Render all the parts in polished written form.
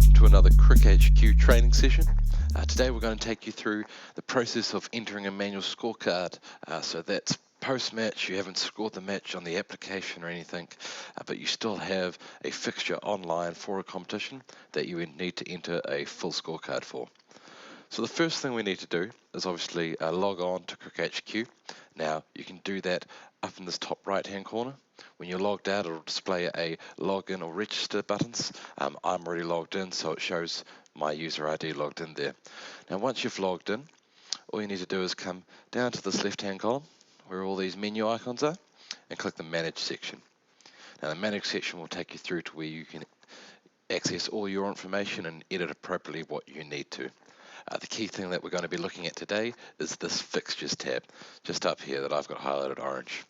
welcome to another Crick HQ training session. Today we're going to take you through the process of entering a manual scorecard. So that's post-match, you haven't scored the match on the application or anything, but you still have a fixture online for a competition that you need to enter a full scorecard for. So the first thing we need to do is obviously log on to Crick HQ. Now you can do that up in this top right hand corner. When you're logged out, it'll display a login or register buttons. I'm already logged in, so it shows my user ID logged in there. Now once you've logged in, all you need to do is come down to this left hand column where all these menu icons are and click the manage section. Now the manage section will take you through to where you can access all your information and edit appropriately what you need to. The key thing that we're going to be looking at today is this fixtures tab just up here that I've got highlighted orange.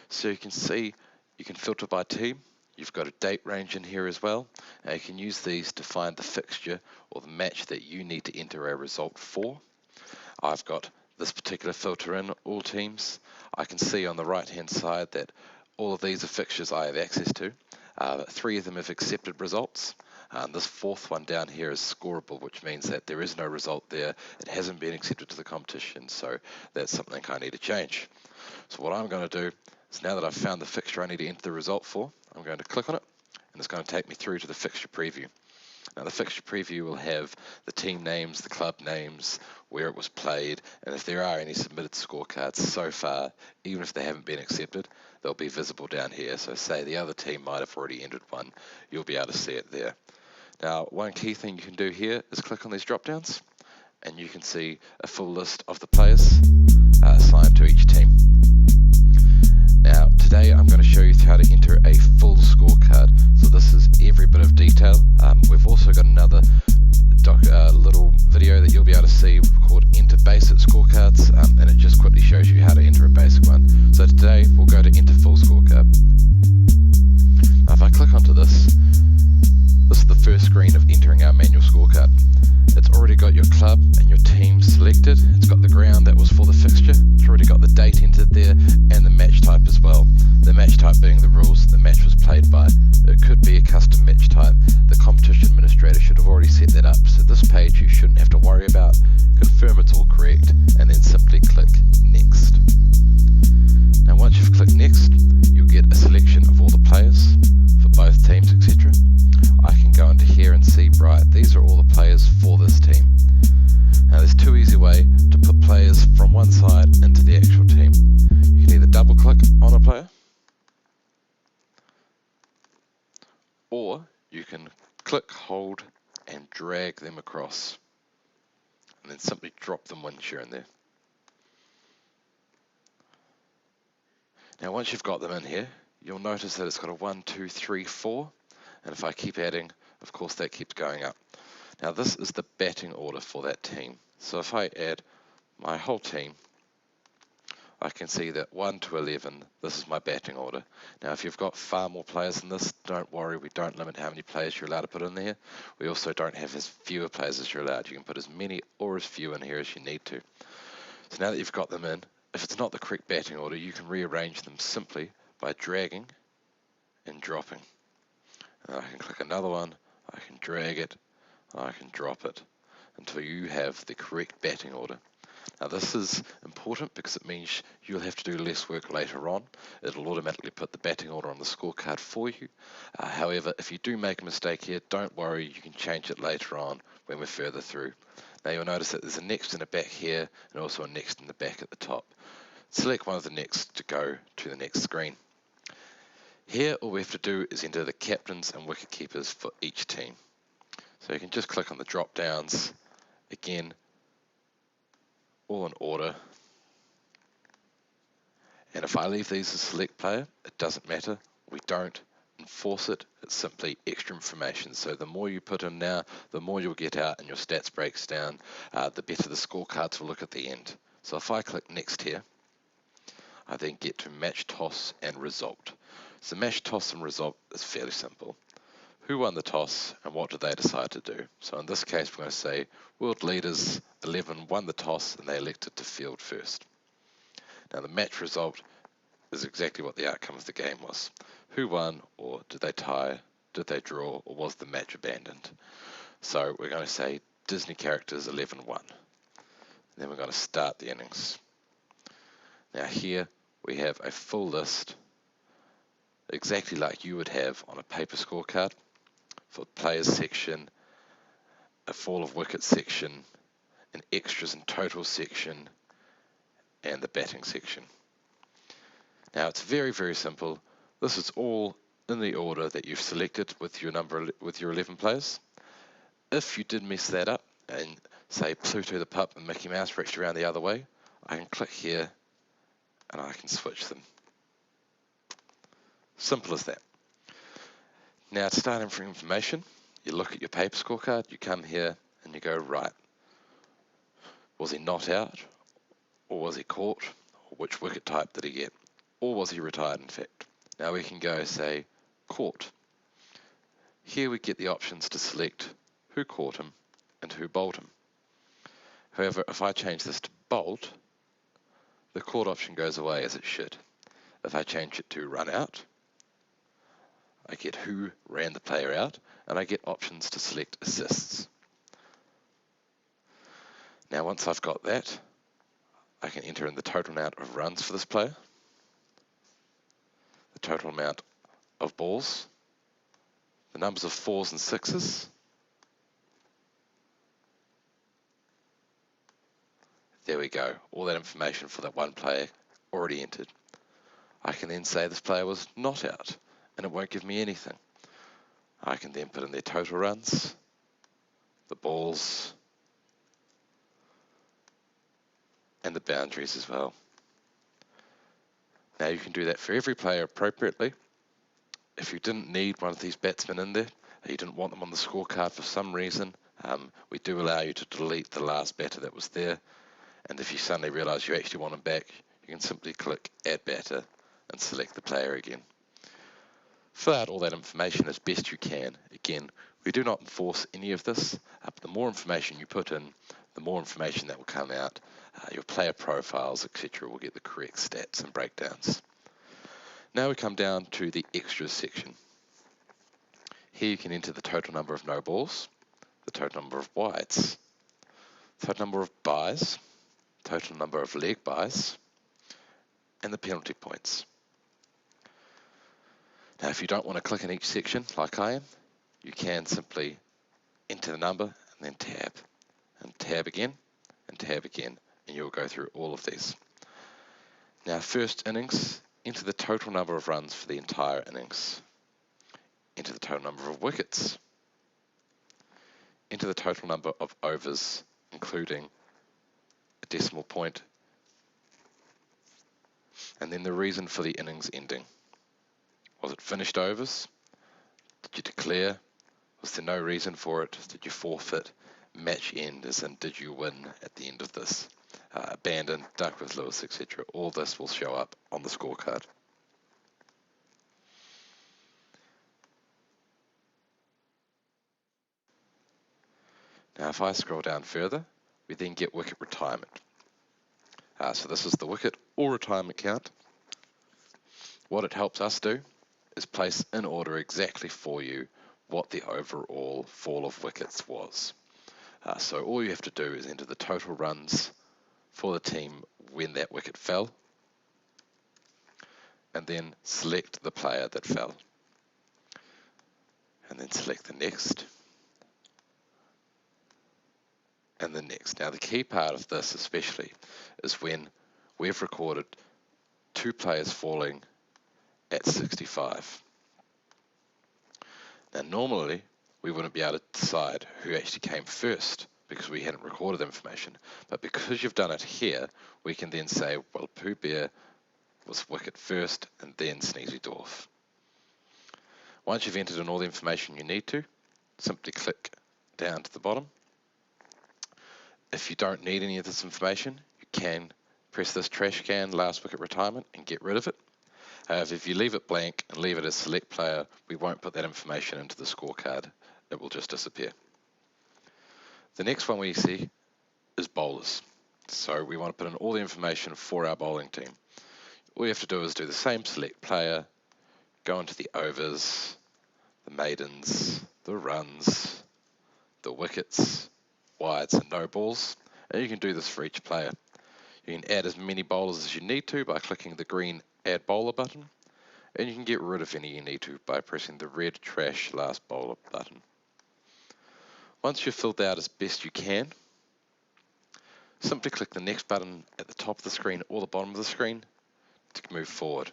So you can see you can filter by team. You've got a date range in here as well. Now you can use these to find the fixture or the match that you need to enter a result for. I've got this particular filter in, all teams. I can see on the right hand side that all of these are fixtures I have access to. 3 of them have accepted results. This fourth one down here is scoreable, which means that there is no result there. It hasn't been accepted to the competition, so that's something I need to change. So what I'm going to do is, now that I've found the fixture I need to enter the result for, I'm going to click on it, and it's going to take me through to the fixture preview. Now the fixture preview will have the team names, the club names, where it was played, and if there are any submitted scorecards so far, even if they haven't been accepted, they'll be visible down here. So say the other team might have already entered one, you'll be able to see it there. Now one key thing you can do here is click on these drop downs, and you can see a full list of the players assigned to each team. Now today I'm going to show you how to enter a full scorecard. So this is every bit of detail. We've also got another little video that you'll be able to see called Enter Basic Scorecards, and it just quickly shows you how to enter a basic one. So today we'll go to Enter Full Scorecard. Now if I click onto this is the first screen of entering our manual scorecard. It's already got your club and your team selected. It's got the ground that was for the fixture. It's already got the date entered there and the match type as well. The match type being the rules the match was played by. It could be a custom match type. The competition administrator should have already set that up. So this page you shouldn't have to worry about. Confirm it's all correct and then simply click next. Now once you've clicked next, you'll get a selection of all the players for both teams, etc. I can go into here and see, right, these are all the players for this team. Now there's 2 easy ways to put players from one side into the actual team. You can either double click on a player, or you can click, hold, and drag them across, and then simply drop them once you're in there. Now once you've got them in here, you'll notice that it's got a 1, 2, 3, 4. And if I keep adding, of course that keeps going up. Now this is the batting order for that team. So if I add my whole team, I can see that 1 to 11, this is my batting order. Now if you've got far more players than this, don't worry, we don't limit how many players you're allowed to put in there. We also don't have as fewer players as you're allowed. You can put as many or as few in here as you need to. So now that you've got them in, if it's not the correct batting order, you can rearrange them simply by dragging and dropping. I can click another one, I can drag it, I can drop it until you have the correct batting order. Now this is important because it means you'll have to do less work later on. It'll automatically put the batting order on the scorecard for you. However, if you do make a mistake here, don't worry, you can change it later on when we're further through. Now you'll notice that there's a next and a back here, and also a next and the back at the top. Select one of the next to go to the next screen. Here, all we have to do is enter the captains and wicket keepers for each team. So you can just click on the drop downs, again, all in order. And if I leave these as select player, it doesn't matter. We don't enforce it. It's simply extra information. So the more you put in now, the more you'll get out and your stats breaks down, the better the scorecards will look at the end. So if I click next here, I then get to match, toss, and result. So match, toss, and result is fairly simple. Who won the toss and what did they decide to do? So in this case, we're going to say world leaders 11 won the toss and they elected to field first. Now the match result is exactly what the outcome of the game was. Who won, or did they tie, did they draw, or was the match abandoned? So we're going to say Disney characters 11-1. Then we're going to start the innings. Now here we have a full list, exactly like you would have on a paper scorecard, for the players section, a fall of wickets section, an extras and total section, and the batting section. Now it's very, very simple. This is all in the order that you've selected with your 11 players. If you did mess that up and say Pluto the pup and Mickey Mouse reached around the other way, I can click here and I can switch them. Simple as that. Now to start entering information, you look at your paper scorecard, you come here and you go, right, was he not out, or was he caught, or which wicket type did he get, or was he retired in fact. Now we can go say caught. Here we get the options to select who caught him and who bowled him. However, if I change this to bowled, the caught option goes away as it should. If I change it to run out, I get who ran the player out, and I get options to select assists. Now once I've got that, I can enter in the total amount of runs for this player, the total amount of balls, the numbers of 4s and 6s, there we go, all that information for that one player already entered. I can then say this player was not out, and it won't give me anything. I can then put in their total runs, the balls, and the boundaries as well. Now you can do that for every player appropriately. If you didn't need one of these batsmen in there, you didn't want them on the scorecard for some reason, we do allow you to delete the last batter that was there. And if you suddenly realise you actually want them back, you can simply click Add Batter and select the player again. Fill out all that information as best you can. Again, we do not enforce any of this. But the more information you put in, the more information that will come out. Your player profiles, etc. will get the correct stats and breakdowns. Now we come down to the extras section. Here you can enter the total number of no balls, the total number of wides, total number of byes, total number of leg byes, and the penalty points. Now if you don't want to click in each section like I am, you can simply enter the number and then tab again, and you'll go through all of these. Now first innings, enter the total number of runs for the entire innings. Enter the total number of wickets. Enter the total number of overs, including a decimal point, and then the reason for the innings ending. Was it finished overs? Did you declare? Was there no reason for it? Did you forfeit? Match end, as in did you win at the end of this? Abandon, duck with Lewis, etc. All this will show up on the scorecard. Now if I scroll down further, we then get wicket retirement. So this is the wicket or retirement count. What it helps us do is place in order exactly for you what the overall fall of wickets was. So all you have to do is enter the total runs for the team when that wicket fell, and then select the player that fell, and then select the next, and the next. Now the key part of this especially is when we've recorded 2 players falling at 65. Now normally we wouldn't be able to decide who actually came first because we hadn't recorded information, but because you've done it here, we can then say, well, Pooh Bear was wicket first and then Sneezy Dwarf. Once you've entered in all the information you need to, simply click down to the bottom. If you don't need any of this information, you can press this trash can, last wicket retirement, and get rid of it. However, if you leave it blank and leave it as select player, we won't put that information into the scorecard. It will just disappear. The next one we see is bowlers. So we want to put in all the information for our bowling team. All you have to do is do the same select player, go into the overs, the maidens, the runs, the wickets, wides and no balls, and you can do this for each player. You can add as many bowlers as you need to by clicking the green Add Bowler button, and you can get rid of any you need to by pressing the red Trash Last Bowler button. Once you've filled out as best you can, simply click the next button at the top of the screen or the bottom of the screen to move forward.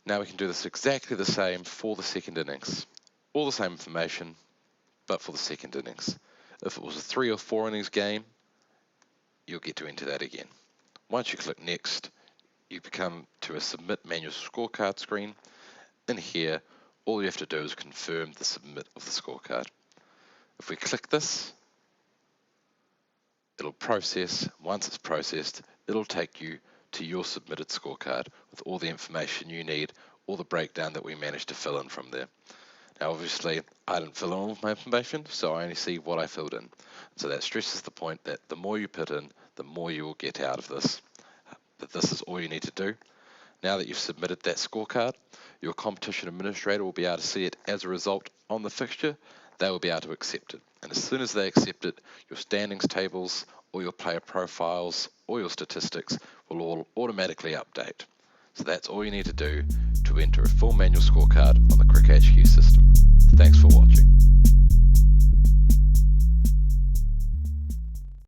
Now we can do this exactly the same for the second innings. All the same information, but for the second innings. If it was a 3 or 4 innings game, you'll get to enter that again. Once you click next, you become to a submit manual scorecard screen. In here, all you have to do is confirm the submit of the scorecard. If we click this, it'll process. Once it's processed, it'll take you to your submitted scorecard with all the information you need, all the breakdown that we managed to fill in from there. Now obviously I didn't fill in all of my information, so I only see what I filled in. So that stresses the point that the more you put in, the more you will get out of this. But this is all you need to do. Now that you've submitted that scorecard, your competition administrator will be able to see it as a result on the fixture. They will be able to accept it. And as soon as they accept it, your standings tables, or your player profiles, or your statistics will all automatically update. So that's all you need to do to enter a full manual scorecard on the Cricket HQ system. Thanks for watching.